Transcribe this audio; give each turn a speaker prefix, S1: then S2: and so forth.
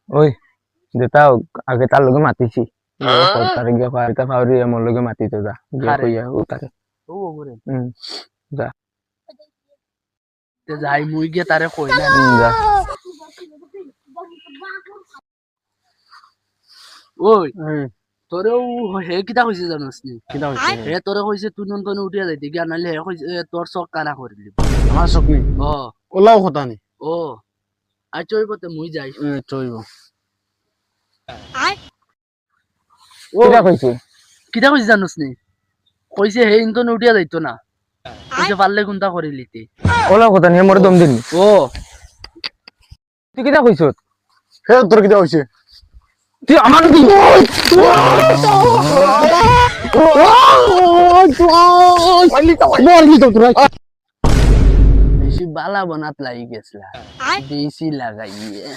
S1: ওই দেতা আগে তার লগে মাতিছি তারে গিয়া পারকা পাউরি আমার লগে মাতিতে যা গিয়া কইয়া ও তারে
S2: ও ওরে
S1: যা
S2: তে যাই মুই গিয়ে তারে কই না
S1: যা
S2: ওই তোরেও হে কিতা কইছে জানোস নি
S3: কিটা হইছে
S2: হে তোরে কইছে তুই নন্তনে উঠিয়া যাইতে গিয়া নাইলে হে কইছে তোর চক কানা করিলি
S3: আমার চকনি
S2: ও
S3: ওলাও কথা নি
S2: ও আই চইবতে মুই যাই
S3: চইব
S1: কিটা কইছে
S2: কিতা কইছে জানোস নি কইছে হে ইন্তনে উঠিয়া যাইতো না কইছে পারলে কোনটা করিলিতে
S1: ওলা কথা নিয়ে মোরে দম দিন
S2: ও
S1: তুই কিটা কইছ
S3: হে তোর কিটা হইছে
S1: তুই আমার কি
S2: বেশি বালা বনাত লাগি গেছলা বেশি লাগাইয়ে